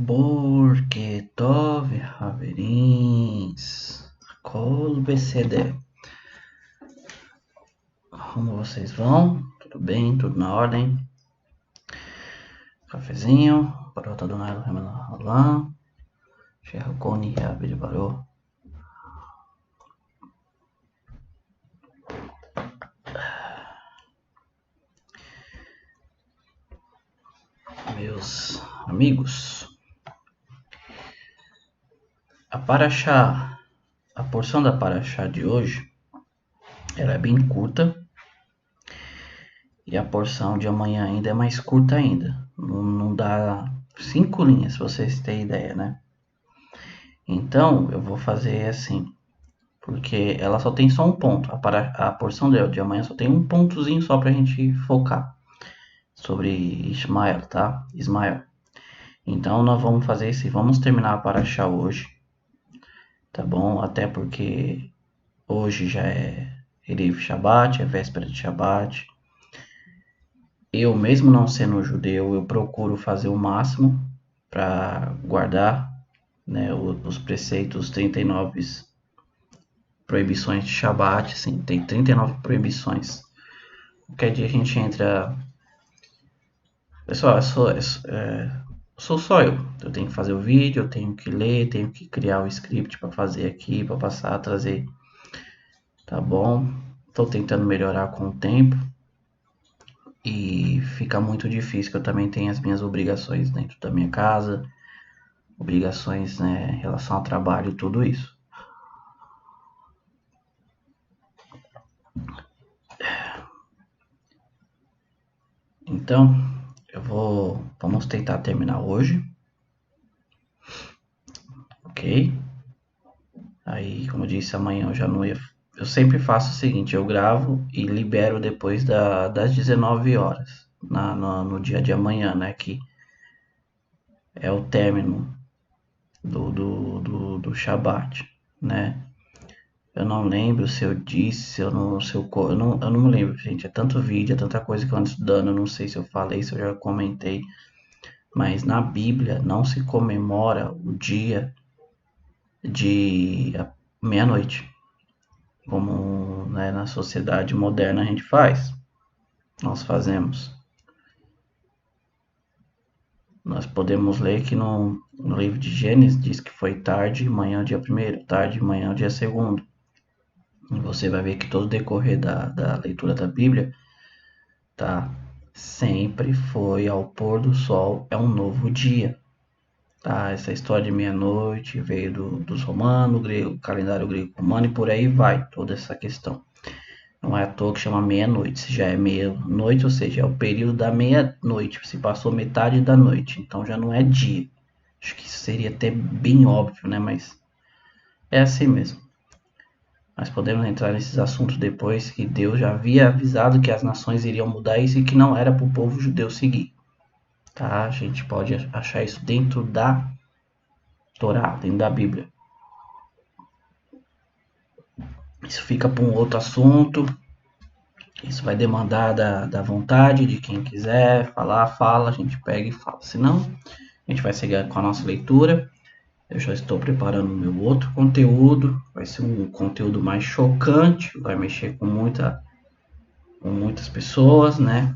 Porque tove haverins, col BCD. Como vocês vão? Tudo bem? Tudo na ordem? Cafezinho, barota do Nailo Remela Rolan, Chercone Reabir Barô. Meus amigos, a porção da Paraxá de hoje, ela é bem curta. E a porção de amanhã ainda é mais curta ainda. Não dá 5 linhas, se vocês terem ideia, né? Então, eu vou fazer assim. Porque ela só tem só um ponto. A porção de amanhã só tem um pontozinho só pra gente focar. Sobre Ismael, tá? Ismael. Então, nós vamos fazer isso. Vamos terminar a Paraxá hoje. Tá bom? Até porque hoje já é Erev Shabbat, é véspera de Shabbat. Eu, mesmo não sendo judeu, eu procuro fazer o máximo para guardar, né, os preceitos 39 proibições de Shabat, assim, tem 39 proibições. Qualquer dia a gente entra... Pessoal, sou só eu. Eu tenho que fazer o vídeo, eu tenho que ler, tenho que criar o script para fazer aqui, para passar, trazer. Tá bom? Estou tentando melhorar com o tempo. E fica muito difícil, que eu também tenho as minhas obrigações dentro da minha casa, obrigações, né, em relação ao trabalho e tudo isso. Então, vamos tentar terminar hoje, ok? Aí, como eu disse, amanhã eu já não ia... Eu sempre faço o seguinte, eu gravo e libero depois das 19 horas, no dia de amanhã, né, que é o término do Shabat, né? Eu não lembro se eu disse, eu não me lembro, gente. É tanto vídeo, é tanta coisa que eu ando estudando. Eu não sei se eu falei, se eu já comentei. Mas na Bíblia não se comemora o dia de meia-noite, como, né, na sociedade moderna a gente faz. Nós fazemos. Nós podemos ler que no livro de Gênesis diz que foi tarde, manhã, dia primeiro, tarde, manhã, dia segundo. E você vai ver que todo o decorrer da leitura da Bíblia, tá? Sempre foi ao pôr do sol, é um novo dia. Tá? Essa história de meia-noite veio dos romanos, grego, calendário grego romano e por aí vai, toda essa questão. Não é à toa que chama meia-noite, se já é meia-noite, ou seja, é o período da meia-noite, se passou metade da noite, então já não é dia. Acho que isso seria até bem óbvio, né? Mas é assim mesmo. Mas podemos entrar nesses assuntos depois, que Deus já havia avisado que as nações iriam mudar isso e que não era para o povo judeu seguir. Tá? A gente pode achar isso dentro da Torá, dentro da Bíblia. Isso fica para um outro assunto. Isso vai demandar da vontade de quem quiser falar, fala, a gente pega e fala. Senão, a gente vai seguir com a nossa leitura. Eu já estou preparando o meu outro conteúdo. Vai ser um conteúdo mais chocante, vai mexer com muitas pessoas, né?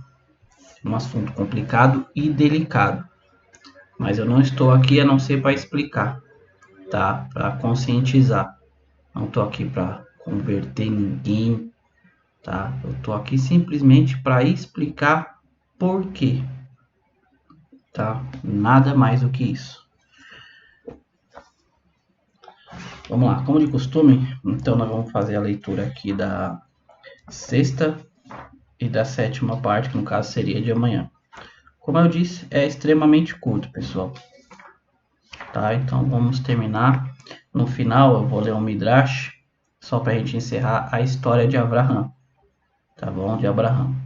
Um assunto complicado e delicado. Mas eu não estou aqui a não ser para explicar, tá? Para conscientizar. Não estou aqui para converter ninguém, tá? Eu estou aqui simplesmente para explicar por quê, tá? Nada mais do que isso. Vamos lá, como de costume, então nós vamos fazer a leitura aqui da sexta e da sétima parte, que no caso seria de amanhã. Como eu disse, é extremamente curto, pessoal. Tá? Então vamos terminar. No final eu vou ler um Midrash, só para a gente encerrar a história de Abraham. Tá bom? De Abraham.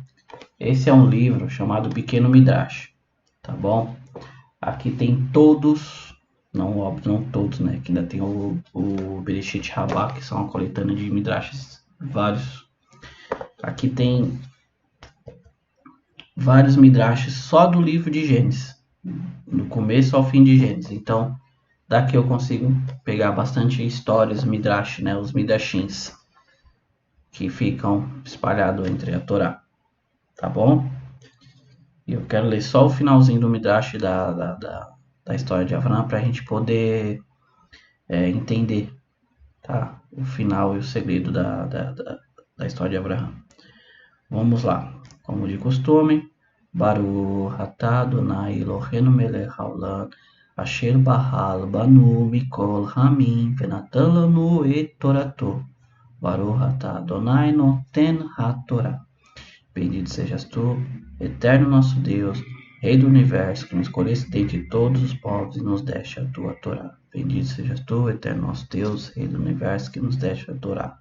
Esse é um livro chamado Pequeno Midrash. Tá bom? Aqui tem todos, não óbvio, não todos, né? Que ainda tem o Bereshit Rabbah, que são uma coletânea de Midrashes, vários. Aqui tem vários Midrashes só do livro de Gênesis. do começo ao fim de Gênesis. Então, daqui eu consigo pegar bastante histórias, midrash, né, os midashins, que ficam espalhados entre a Torá, tá bom? E eu quero ler só o finalzinho do midrash da história de Abraão para a gente poder entender, tá? O final e o segredo da história de Abraão. Vamos lá. Como de costume, Baruch atah Adonai Eloheinu melech haolam asher bahal banu mikol hamim venatan lanu et torato. Baruch atah Adonai noten hatorá. Bendito sejas tu, eterno nosso Deus, Rei do Universo, que nos escolheste dentre todos os povos e nos deste a tua Torá. Bendito sejas tu, eterno nosso Deus, Rei do Universo, que nos deste a Torá.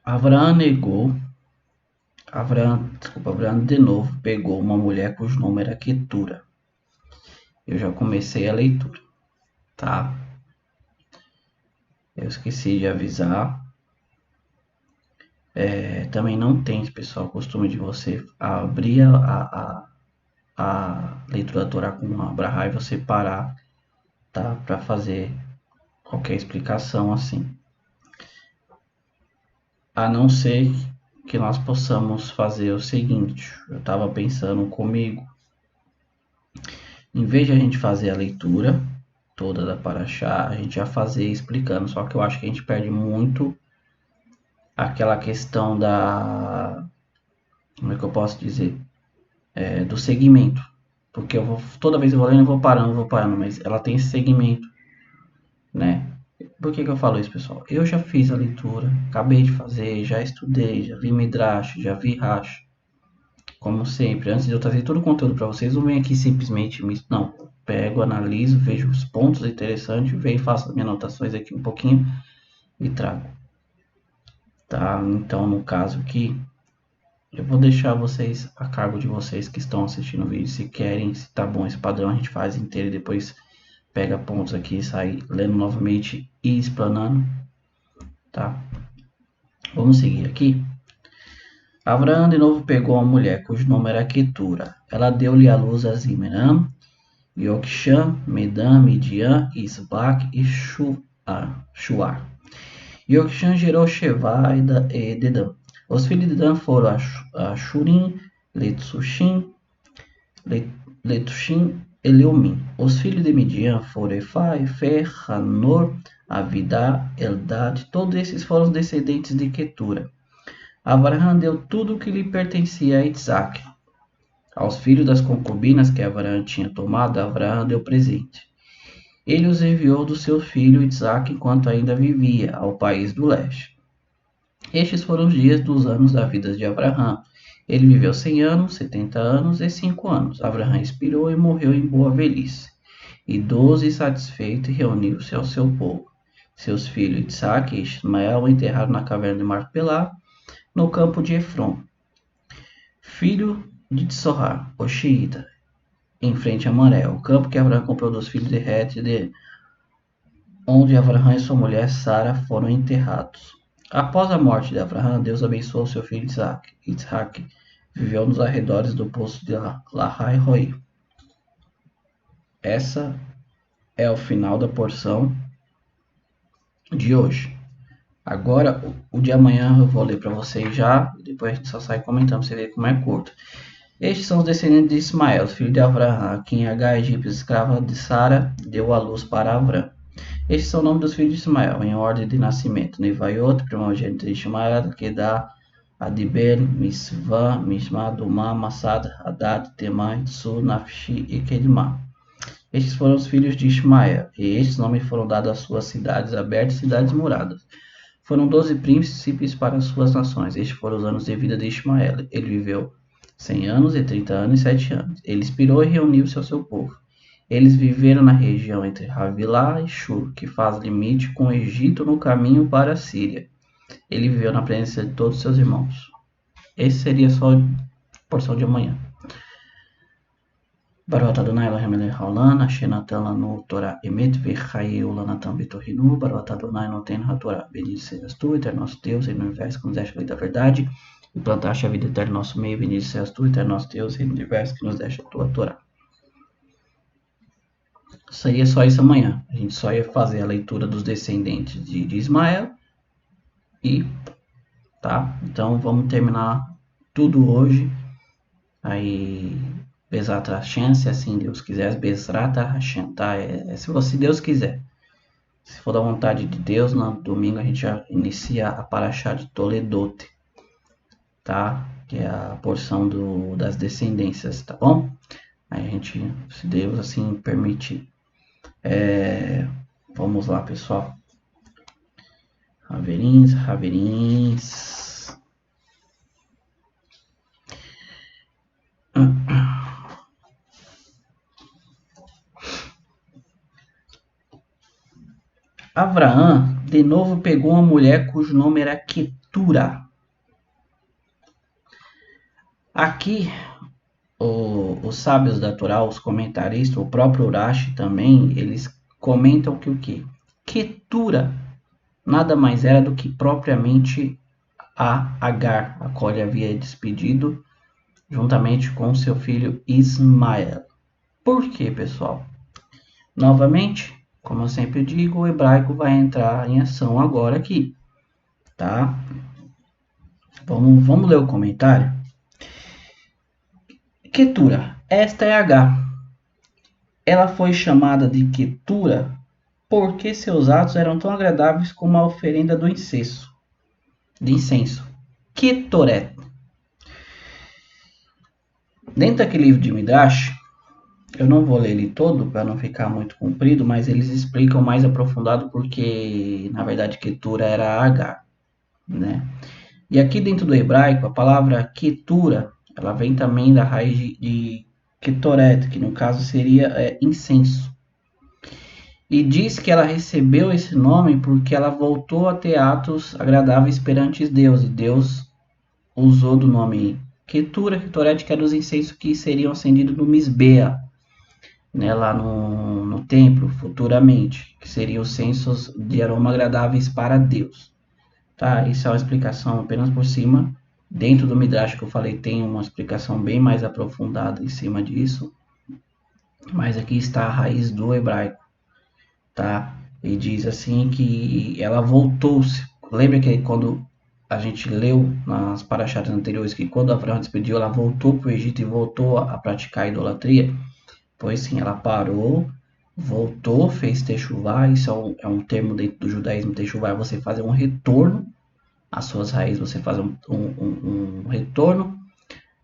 Abraão de novo pegou uma mulher cujo nome era Quetura. Eu já comecei a leitura, tá? Eu esqueci de avisar. Também não tem, pessoal, costume de você abrir a leitura da Torá com Abraão e você parar, tá? Para fazer qualquer explicação assim. A não ser que nós possamos fazer o seguinte, eu estava pensando comigo, em vez de a gente fazer a leitura toda da Paraxá, a gente já fazer explicando, só que eu acho que a gente perde muito aquela questão como é que eu posso dizer, do segmento, porque toda vez eu vou lendo, eu vou parando, mas ela tem esse segmento, né? Por que eu falo isso, pessoal? Eu já fiz a leitura, acabei de fazer, já estudei, já vi Midrash, já vi Rashi. Como sempre, antes de eu trazer todo o conteúdo para vocês, não venho aqui simplesmente não. Pego, analiso, vejo os pontos interessantes, venho, faço as minhas anotações aqui um pouquinho e trago. Tá? Então, no caso aqui, eu vou deixar vocês a cargo de vocês que estão assistindo o vídeo. Se querem, se tá bom esse padrão, a gente faz inteiro e depois pega pontos aqui e sai lendo novamente e explanando. Tá? Vamos seguir aqui. Abraão de novo pegou uma mulher cujo nome era Quetura. Ela deu-lhe à luz a Zimran, Yokshan, Medan, Midian, Isbac e Shuar. Yokshan gerou Sheva e Dedã. Os filhos de Dan foram a Shurim, Letushim e Leumim. Os filhos de Midian foram Efá, Efer, Hanor, Avidá, Eldad. Todos esses foram descendentes de Quetura. Abraão deu tudo o que lhe pertencia a Isaac. Aos filhos das concubinas que Abraão tinha tomado, Abraão deu presente. Ele os enviou do seu filho Isaac enquanto ainda vivia, ao país do leste. Estes foram os dias dos anos da vida de Abraão. Ele viveu 100 anos, 70 anos e 5 anos. Abraão expirou e morreu em boa velhice. Idoso e satisfeito, reuniu-se ao seu povo. Seus filhos Isaac e Ismael o enterraram na caverna de Marpelá, no campo de Efron, filho de Tsorá, o xiita, em frente a Manré, o campo que Abraão comprou dos filhos de Het, onde Abraão e sua mulher Sara foram enterrados. Após a morte de Abraão, Deus abençoou seu filho Isaac. Isaac viveu nos arredores do poço de Lahai Roi. Essa é o final da porção de hoje. Agora, o de amanhã eu vou ler para vocês já, e depois a gente só sai comentando para você ver como é curto. Estes são os descendentes de Ismael, filho de Abraão, a quem Agar, egípcia, escrava de Sara, deu à luz para Abraão. Estes são os nomes dos filhos de Ismael, em ordem de nascimento. Nevaiot, primogênito de Ismael, Kedar, Adibel, Misvá, Misma, Dumá, Massad, Hadad, Temá, Tsu, Nafshi e Kedmá. Estes foram os filhos de Ismael, e estes nomes foram dados às suas cidades abertas e cidades muradas. Foram 12 príncipes para as suas nações. Estes foram os anos de vida de Ismael. Ele viveu 100 anos e 30 anos e 7 anos. Ele expirou e reuniu-se ao seu povo. Eles viveram na região entre Havilá e Shur, que faz limite com o Egito no caminho para a Síria. Ele viveu na presença de todos seus irmãos. Esse seria só a porção de amanhã. Baruch Adonai Elohim melech haolam, asher natan lanu Torah emet v'chayeu lanatan b'torinu, Baruch Adonai noten haTorah. Bendito sejas tu, eterno nosso Deus, Rei do Universo, que nos deste a lei da verdade, implantaste a vida eterna no nosso meio, bendito seas tu, eterno nosso Deus, reino do universo, que nos deixa a tua Torá. Seria só isso amanhã. A gente só ia fazer a leitura dos descendentes de Ismael e tá? Então vamos terminar tudo hoje. Aí, Bezat Hashem, se assim Deus quiser, Bezrat Hashem, tá? Se Deus quiser. Se for da vontade de Deus, no domingo a gente já inicia a Parashá de Toledote, tá? Que é a porção das descendências, tá bom? Aí a gente, se Deus assim permitir. Vamos lá, pessoal. Raverins. Abraão de novo pegou uma mulher cujo nome era Ketura. Aqui, os sábios da Torá, os comentaristas, o próprio Urashi também, eles comentam que o que? Ketura nada mais era do que propriamente a Agar, a qual ele havia despedido juntamente com seu filho Ismael. Por quê, pessoal? Novamente, como eu sempre digo, o hebraico vai entrar em ação agora aqui, tá? Vamos ler o comentário. Ketura, esta é H. Ela foi chamada de Ketura porque seus atos eram tão agradáveis como a oferenda do incenso. Ketoret. Dentro daquele livro de Midrash, eu não vou ler ele todo para não ficar muito comprido, mas eles explicam mais aprofundado porque, na verdade, Ketura era H, né? E aqui dentro do hebraico, a palavra Ketura, ela vem também da raiz de Ketoret, que no caso seria incenso. E diz que ela recebeu esse nome porque ela voltou a ter atos agradáveis perante Deus, e Deus usou do nome Ketoret, que era os incensos que seriam acendidos no Misbea, né, lá no templo, futuramente, que seriam os censos de aroma agradáveis para Deus. Tá? Isso é uma explicação apenas por cima. Dentro do Midrash que eu falei, tem uma explicação bem mais aprofundada em cima disso. Mas aqui está a raiz do hebraico. Tá? E diz assim que ela voltou-se. Lembra que quando a gente leu nas parachadas anteriores que quando Abraão despediu, ela voltou para o Egito e voltou a praticar a idolatria? Pois sim, ela parou, voltou, fez techuvá. Isso é um termo dentro do judaísmo. Techuvá é você fazer um retorno às suas raízes, você fazer um retorno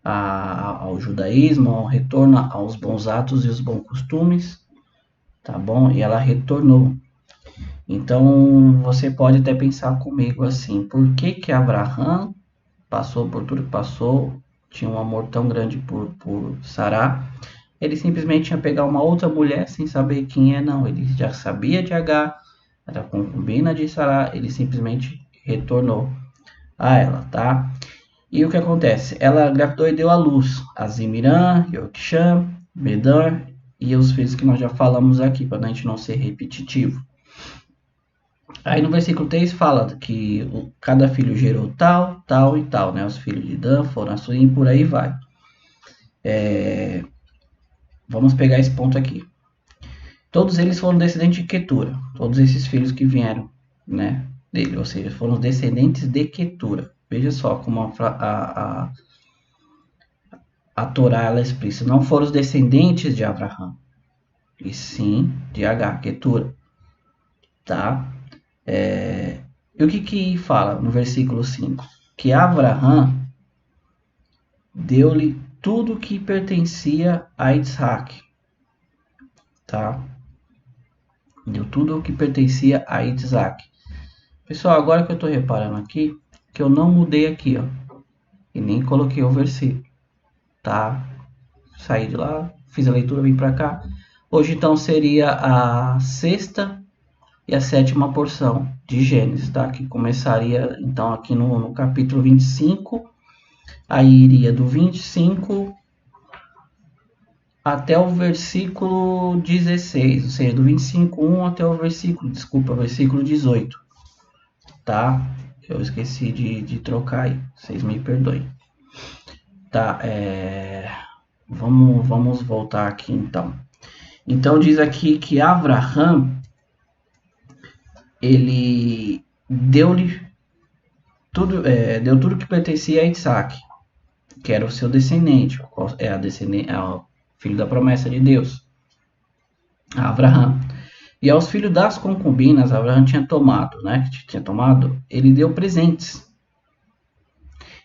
ao judaísmo, um retorno aos bons atos e os bons costumes, tá bom? E ela retornou. Então, você pode até pensar comigo assim, por que Abraão passou por tudo que passou, tinha um amor tão grande por Sará, ele simplesmente ia pegar uma outra mulher sem saber quem é, não, ele já sabia de Agar, era concubina de Sará, ele simplesmente retornou a ela, tá? E o que acontece? Ela engravidou e deu à luz a Zimirã, Yokshan, Medan e os filhos que nós já falamos aqui, para a gente não ser repetitivo. Aí no versículo 3 fala que cada filho gerou tal, tal e tal, né? Os filhos de Dan foram a Suim, por aí vai. Vamos pegar esse ponto aqui. Todos eles foram descendentes de Ketura, todos esses filhos que vieram, né, dele, ou seja, foram descendentes de Ketura. Veja só como a Torá ela explica, não foram os descendentes de Abraão, e sim de Agar, Ketura, tá? E o que fala no versículo 5? Que Abraão deu-lhe tudo que pertencia a Isaac, tá? Deu tudo o que pertencia a Isaac. Pessoal, agora que eu estou reparando aqui, que eu não mudei aqui, ó, e nem coloquei o versículo, tá? Saí de lá, fiz a leitura, vim para cá. Hoje então seria a sexta e a sétima porção de Gênesis, tá? Que começaria então aqui no capítulo 25, aí iria do 25 até o versículo 16, ou seja, do 25:1 até o versículo 18, tá? Eu esqueci de trocar aí. Vocês me perdoem. Tá, vamos voltar aqui então. Então diz aqui que Abraham, ele deu-lhe tudo, deu tudo que pertencia a Isaac, que era o seu descendente, é o filho da promessa de Deus, Abraham. E aos filhos das concubinas, Abraham tinha tomado, ele deu presentes.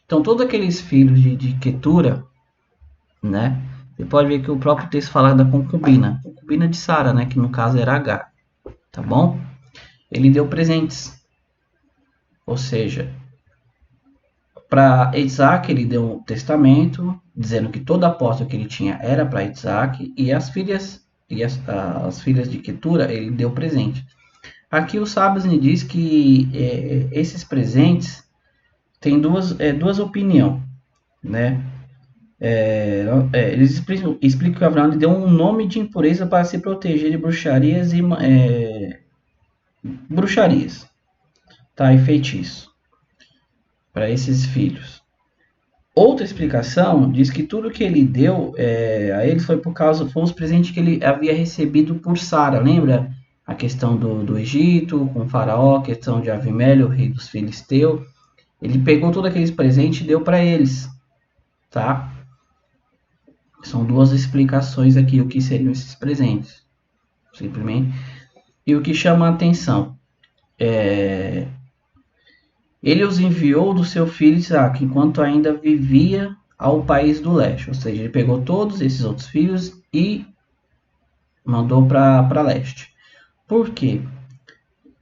Então, todos aqueles filhos de Quetura, né? Você pode ver que o próprio texto fala da concubina de Sara, né? Que no caso era Agar, tá bom? Ele deu presentes, ou seja, para Isaac ele deu um testamento dizendo que toda a posse que ele tinha era para Isaac, e as filhas de Quetura ele deu presente. Aqui os sábios me diz que esses presentes têm duas opiniões, né? Eles explicam que Abraão deu um nome de impureza para se proteger de bruxarias tá? E feitiço para esses filhos. Outra explicação diz que tudo que ele deu a eles foi os presentes que ele havia recebido por Sara. Lembra a questão do Egito com o faraó, a questão de Avimélio, o rei dos filisteus? Ele pegou todos aqueles presentes e deu para eles, tá? São duas explicações aqui o que seriam esses presentes, simplesmente. E o que chama a atenção ele os enviou do seu filho Isaac, enquanto ainda vivia ao país do leste. Ou seja, ele pegou todos esses outros filhos e mandou para leste. Por quê?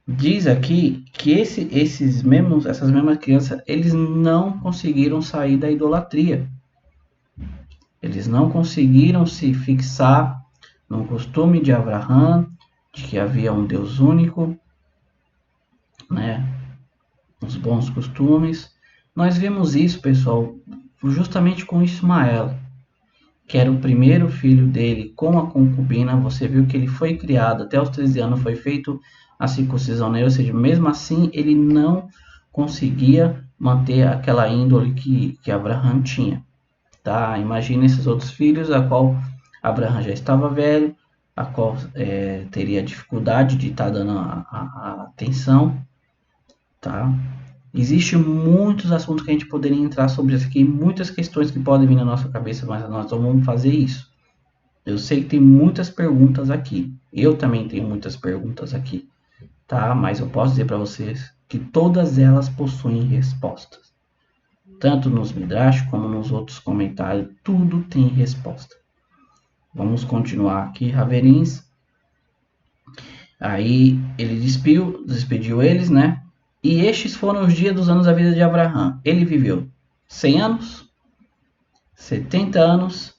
Diz aqui que essas mesmas crianças, eles não conseguiram sair da idolatria. Eles não conseguiram se fixar no costume de Abraão, de que havia um Deus único, né? Os bons costumes. Nós vemos isso, pessoal, justamente com Ismael, que era o primeiro filho dele com a concubina. Você viu que ele foi criado até os 13 anos, foi feito a circuncisão nele, ou seja, mesmo assim ele não conseguia manter aquela índole que Abraão tinha. Tá? Imagina esses outros filhos, a qual Abraão já estava velho, a qual teria dificuldade de estar dando a atenção. Tá? Existem muitos assuntos que a gente poderia entrar sobre isso aqui, muitas questões que podem vir na nossa cabeça, mas nós não vamos fazer isso. Eu sei que tem muitas perguntas aqui, eu também tenho muitas perguntas aqui, tá? Mas eu posso dizer para vocês que todas elas possuem respostas. Tanto nos Midrash como nos outros comentários, tudo tem resposta. Vamos continuar aqui, Raverins. Aí ele despediu eles, né? E estes foram os dias dos anos da vida de Abraão. Ele viveu 100 anos, 70 anos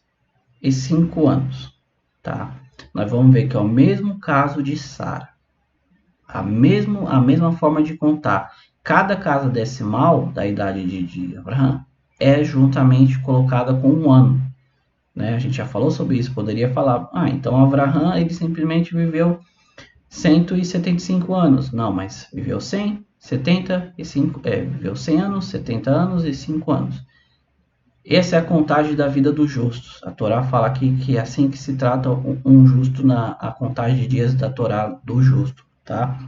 e 5 anos. Tá? Nós vamos ver que é o mesmo caso de Sara. A mesma forma de contar. Cada casa decimal da idade de Abraão é juntamente colocada com um ano. Né? A gente já falou sobre isso. Poderia falar, então Abraão ele simplesmente viveu 175 anos. Não, mas viveu 100, 75, viveu 100 anos, 70 anos e 5 anos. Essa é a contagem da vida dos justos. A Torá fala aqui que é assim que se trata um justo a contagem de dias da Torá do justo. Tá?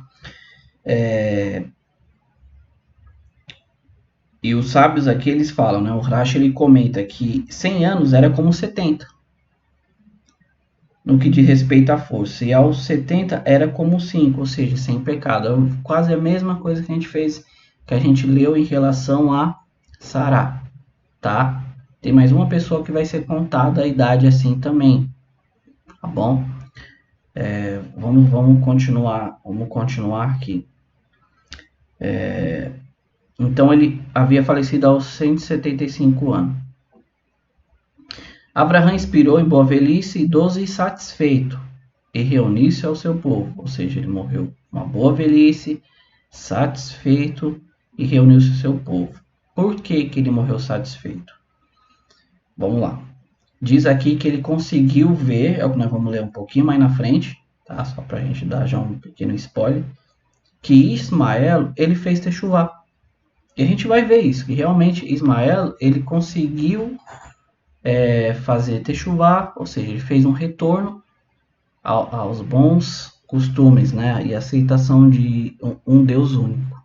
E os sábios aqui eles falam, né? O Rashi ele comenta que 100 anos era como 70. No que diz respeito à força, e aos 70 era como 5, ou seja, sem pecado. É quase a mesma coisa que a gente fez, que a gente leu em relação a Sará, tá? Tem mais uma pessoa que vai ser contada a idade assim também, tá bom? Vamos continuar aqui. Então ele havia falecido aos 175 anos. Abraão expirou em boa velhice, idoso e satisfeito, e reuniu-se ao seu povo. Ou seja, ele morreu uma boa velhice, satisfeito, e reuniu-se ao seu povo. Por que ele morreu satisfeito? Vamos lá. Diz aqui que ele conseguiu ver, é o que nós vamos ler um pouquinho mais na frente, tá? Só para a gente dar já um pequeno spoiler, que Ismael, ele fez techuvá. E a gente vai ver isso, que realmente Ismael, ele conseguiu fazer techuvá, ou seja, ele fez um retorno aos bons costumes, né? E aceitação de um Deus único.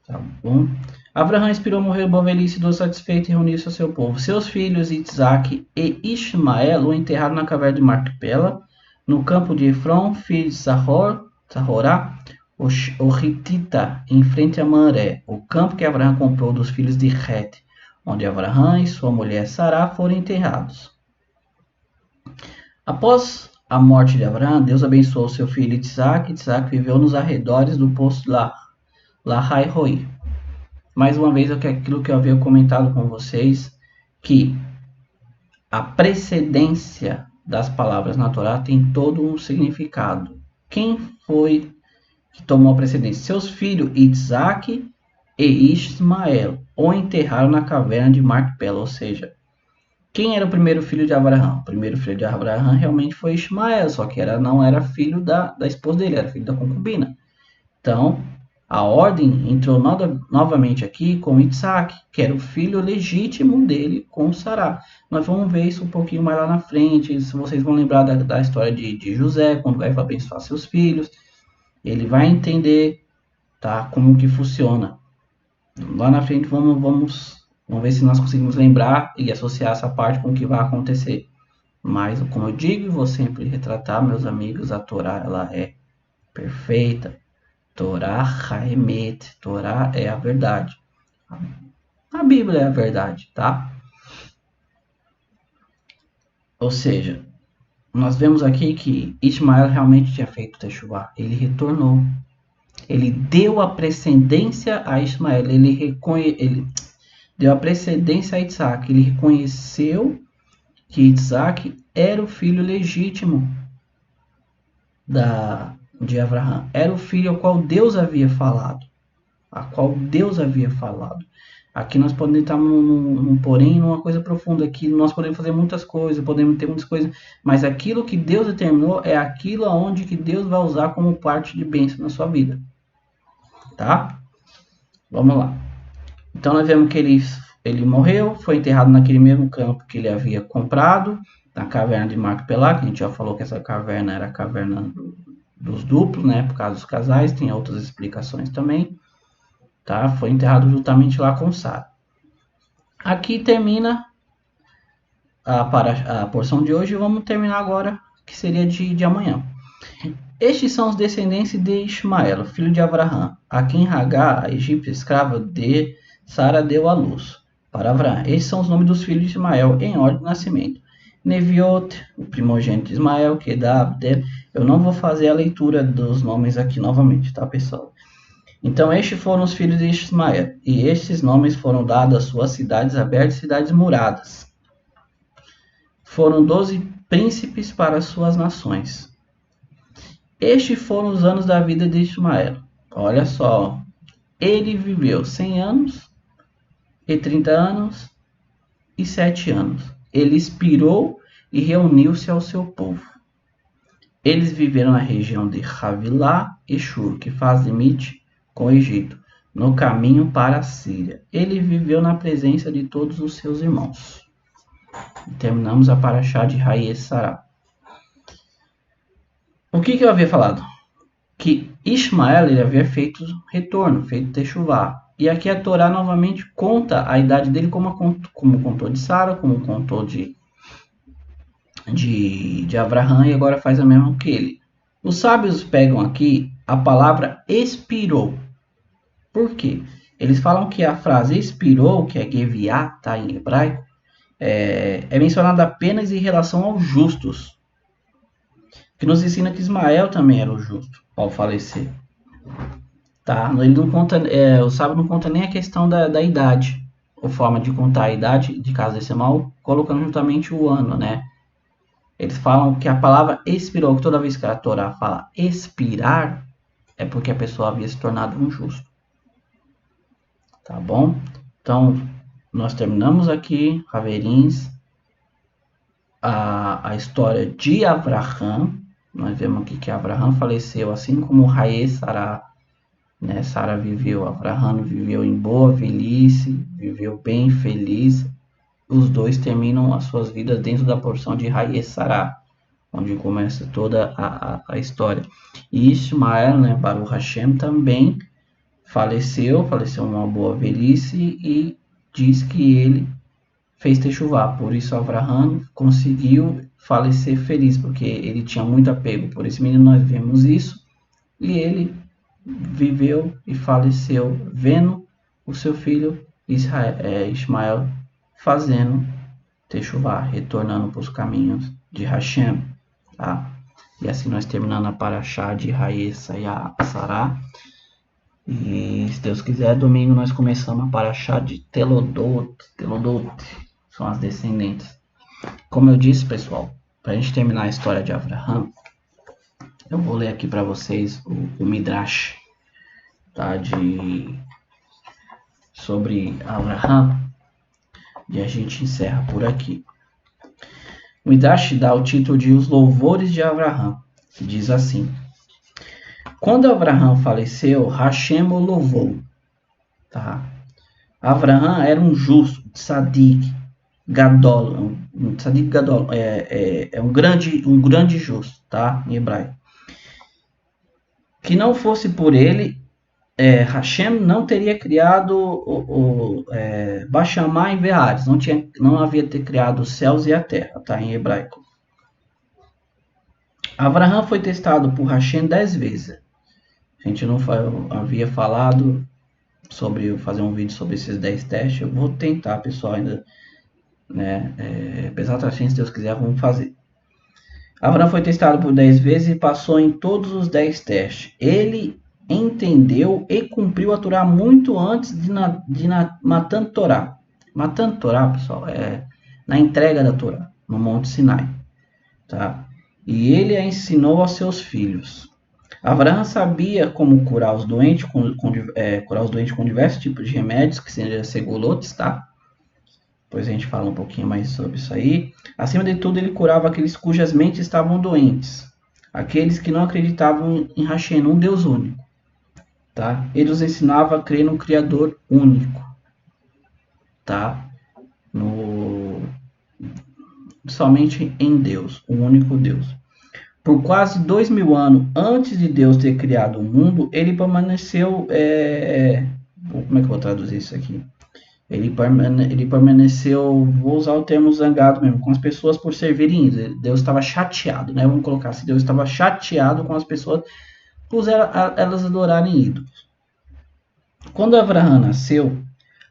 Tá bom? Abraão expirou, morreu boa velhice, do satisfeito e reuniu-se ao seu povo. Seus filhos Isaac e Ismael o enterraram na caverna de Macpela, no campo de Efron, filho de Sahorá, o Hitita, em frente a Manré, o campo que Abraão comprou dos filhos de Het, onde Abraão e sua mulher Sará foram enterrados. Após a morte de Abraão, Deus abençoou seu filho Isaac. Isaac viveu nos arredores do poço Lahai Roi. Mais uma vez, aquilo que eu havia comentado com vocês, que a precedência das palavras na Torá tem todo um significado. Quem foi que tomou a precedência? Seus filhos Isaac e Ismael o enterraram na caverna de Macpela, ou seja, quem era o primeiro filho de Abraão? O primeiro filho de Abraão realmente foi Ismael, só que não era filho da esposa dele, era filho da concubina. Então, a ordem entrou novamente aqui com Isaac, que era o filho legítimo dele com Sará. Nós vamos ver isso um pouquinho mais lá na frente. Se vocês vão lembrar da história de José, quando vai abençoar seus filhos, ele vai entender, tá, como que funciona. Lá na frente vamos ver se nós conseguimos lembrar e associar essa parte com o que vai acontecer. Mas, como eu digo e vou sempre retratar, meus amigos, a Torá ela é perfeita. Torá Haemet, Torá é a verdade. A Bíblia é a verdade, tá? Ou seja, nós vemos aqui que Ismael realmente tinha feito Techuvá. Ele retornou. Ele deu a precedência a Ismael. Ele deu a precedência a Isaac. Ele reconheceu que Isaac era o filho legítimo de Abraão. Era o filho ao qual Deus havia falado. Aqui nós podemos estar num porém, numa coisa profunda. Aqui nós podemos fazer muitas coisas, podemos ter muitas coisas, mas aquilo que Deus determinou é aquilo aonde que Deus vai usar como parte de bênção na sua vida. Tá? Vamos lá. Então nós vemos que ele morreu, foi enterrado naquele mesmo campo que ele havia comprado, na caverna de Macpela, que a gente já falou que essa caverna era a caverna dos duplos, né? Por causa dos casais, tem outras explicações também. Tá? Foi enterrado juntamente lá com Sara. Aqui termina a porção de hoje. Vamos terminar agora, que seria de amanhã. Estes são os descendentes de Ismael, filho de Abraão, a quem Hagar, a egípcia escrava de Sara, deu à luz. Para Abraão, estes são os nomes dos filhos de Ismael em ordem de nascimento. Neviot, o primogênito de Ismael, Kedar, eu não vou fazer a leitura dos nomes aqui novamente, tá, pessoal? Então, estes foram os filhos de Ismael, e estes nomes foram dados às suas cidades abertas e cidades muradas. Foram 12 príncipes para as suas nações. Estes foram os anos da vida de Ismael. Olha só, ele viveu 100 anos, e 30 anos, e 7 anos. Ele expirou e reuniu-se ao seu povo. Eles viveram na região de Havilá e Shur, que faz limite com o Egito, no caminho para a Síria. Ele viveu na presença de todos os seus irmãos. E terminamos a paraxá de Hayes Sará. O que eu havia falado? Que Ismael ele havia feito retorno, feito techuvá. E aqui a Torá novamente conta a idade dele como contou de Sara, como contou de Abraão, e agora faz a mesma que ele. Os sábios pegam aqui a palavra expirou. Por quê? Eles falam que a frase expirou, que é geviá, tá, em hebraico, é mencionada apenas em relação aos justos. Que nos ensina que Ismael também era o justo ao falecer. Tá? Ele não conta, o sábio não conta nem a questão da idade, ou forma de contar a idade de casa decimal, colocando juntamente o ano, né? Eles falam que a palavra expirou, que toda vez que a Torá fala expirar, é porque a pessoa havia se tornado um justo. Tá bom? Então, nós terminamos aqui, Haverins, a história de Abraão. Nós vemos aqui que Abraão faleceu, assim como Hayes Sará né? Sara viveu, Avraham viveu em boa velhice, viveu bem feliz. Os dois terminam as suas vidas dentro da porção de Haye Sará, onde começa toda a história. E Ismael, né, Baruch Hashem, também faleceu uma boa velhice, e diz que ele fez techuvá. Por isso Avraham conseguiu falecer feliz, porque ele tinha muito apego por esse menino. Nós vemos isso, e ele viveu e faleceu vendo o seu filho Ismael fazendo techuvá, retornando para os caminhos de Hashem, tá? E assim nós terminando a paraxá de Haye Sará. E se Deus quiser, domingo nós começamos a paraxá de Telodot. São as descendentes. Como eu disse, pessoal, para a gente terminar a história de Avraham, eu vou ler aqui para vocês o Midrash, tá? Sobre Avraham, e a gente encerra por aqui. O Midrash dá o título de Os Louvores de Avraham, que diz assim: quando Avraham faleceu, Hashem o louvou. Tá? Avraham era um justo, tzadik gadol, tzadik gadol, um grande justo, tá? Em hebraico. Que não fosse por ele, Hashem não teria criado Bashamá e Veares, não havia ter criado os céus e a terra, tá? Em hebraico. Avraham foi testado por Hashem 10 vezes. A gente não havia falado sobre fazer um vídeo sobre esses 10 testes. Eu vou tentar, pessoal, ainda, né? Apesar da gente, se Deus quiser, vamos fazer. Avraham foi testado por 10 vezes e passou em todos os 10 testes. Ele entendeu e cumpriu a Torá muito antes de Matan Torá. Matan Torá, pessoal, é na entrega da Torá, no Monte Sinai. Tá? E ele a ensinou aos seus filhos. Avraham sabia como curar os doentes com diversos tipos de remédios, que seriam segolotes, tá? Depois a gente fala um pouquinho mais sobre isso aí. Acima de tudo, ele curava aqueles cujas mentes estavam doentes, aqueles que não acreditavam em Hashem, um Deus único, tá? Ele os ensinava a crer no Criador único, tá? Somente em Deus, o único Deus. Por quase 2000 anos antes de Deus ter criado o mundo, ele permaneceu... como é que eu vou traduzir isso aqui? Ele permaneceu, vou usar o termo zangado mesmo, com as pessoas por servirem ídolos. Deus estava chateado, né? Vamos colocar assim, Deus estava chateado com as pessoas por elas adorarem ídolos. Quando Avraham nasceu,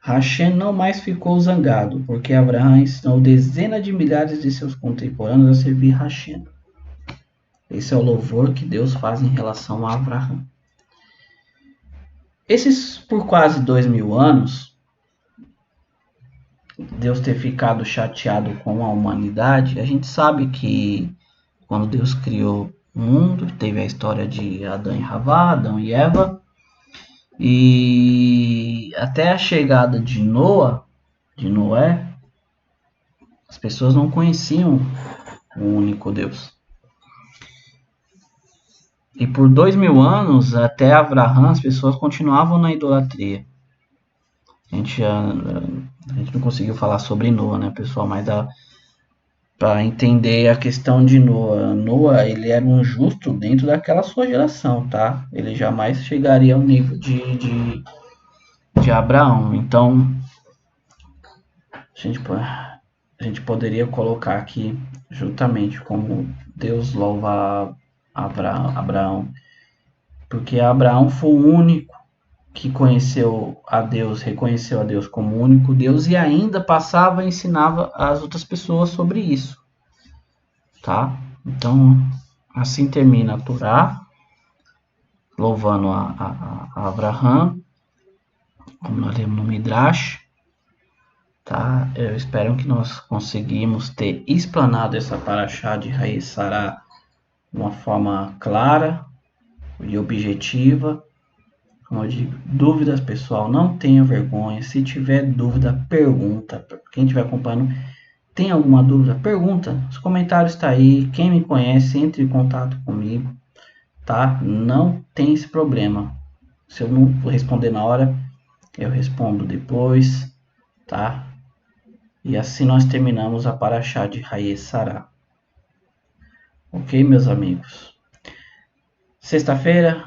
Hashem não mais ficou zangado, porque Avraham ensinou dezenas de milhares de seus contemporâneos a servir Hashem. Esse é o louvor que Deus faz em relação a Avraham. Esses por quase 2000 anos, Deus ter ficado chateado com a humanidade, a gente sabe que quando Deus criou o mundo, teve a história de Adão e Havá, Adão e Eva, e até a chegada de Noé, as pessoas não conheciam o único Deus. E por 2000 anos, até Avraham, as pessoas continuavam na idolatria. A gente não conseguiu falar sobre Noé, né, pessoal? Mas dá para entender a questão de Noé. Noé, ele era um justo dentro daquela sua geração, tá? Ele jamais chegaria ao nível de Abraão. Então, a gente poderia colocar aqui justamente como Deus louva Abraão, porque Abraão foi o único que conheceu a Deus, reconheceu a Deus como o único Deus, e ainda passava e ensinava as outras pessoas sobre isso, tá? Então, assim termina a Torá, louvando a Avraham, como nós lemos no Midrash, tá? Eu espero que nós conseguimos ter explanado essa paraxá de Haye Sará de uma forma clara e objetiva. Como eu digo, dúvidas, pessoal, não tenha vergonha. Se tiver dúvida, pergunta. Quem estiver acompanhando, tem alguma dúvida, pergunta. Os comentários estão aí. Quem me conhece, entre em contato comigo, tá? Não tem esse problema. Se eu não responder na hora, eu respondo depois, tá? E assim nós terminamos a Parashá de Hayê Sará. Ok, meus amigos? Sexta-feira,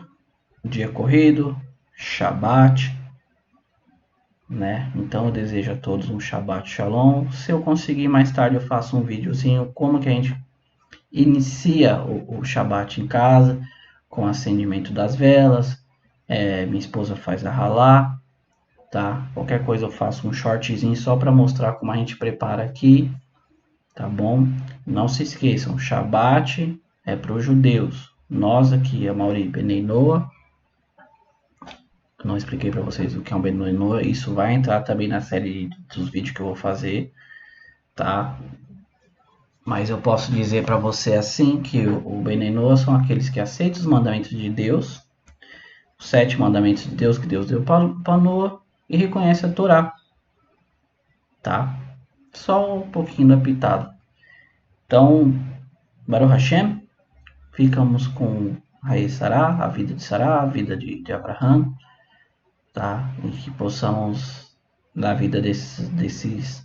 dia corrido, Shabat, né? Então eu desejo a todos um Shabbat Shalom. Se eu conseguir mais tarde, eu faço um videozinho como que a gente inicia o Shabbat em casa, com acendimento das velas. Minha esposa faz a halá, tá? Qualquer coisa eu faço um shortzinho só para mostrar como a gente prepara aqui, tá bom? Não se esqueçam, Shabbat é para os judeus. Nós aqui, a Mauri Benei Noah, não expliquei para vocês o que é um Benei Noah, isso vai entrar também na série dos vídeos que eu vou fazer, tá? Mas eu posso dizer para você assim que o Benei Noah são aqueles que aceitam os mandamentos de Deus, os 7 mandamentos de Deus que Deus deu para Noah, e reconhece a Torá, tá? Só um pouquinho da pitada. Então, Baruch Hashem, ficamos com Hayê Sará, a vida de Sará, a vida de Abraham, tá? E que possamos, na vida desse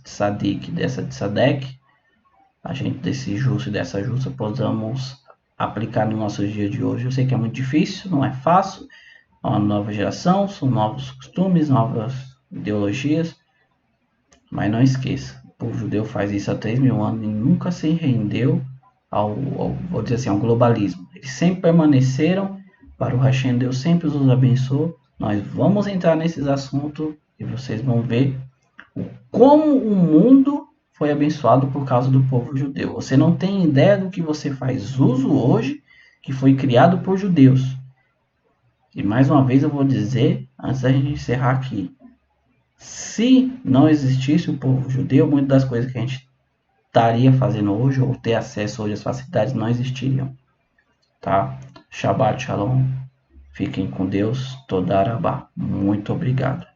tzadik, dessa tzadek, a gente desse justo e dessa justa, possamos aplicar no nosso dia de hoje. Eu sei que é muito difícil, não é fácil, é uma nova geração, são novos costumes, novas ideologias, mas não esqueça, o povo judeu faz isso há 3.000 anos e nunca se rendeu vou dizer assim, ao globalismo. Eles sempre permaneceram, para o Hashem, Deus sempre os abençoou. Nós vamos entrar nesses assuntos e vocês vão ver como o mundo foi abençoado por causa do povo judeu. Você não tem ideia do que você faz uso hoje, que foi criado por judeus. E mais uma vez eu vou dizer, antes da gente encerrar aqui, se não existisse o povo judeu, muitas das coisas que a gente estaria fazendo hoje, ou ter acesso hoje às facilidades, não existiriam. Tá? Shabbat Shalom. Fiquem com Deus. Toda Arabá. Muito obrigado.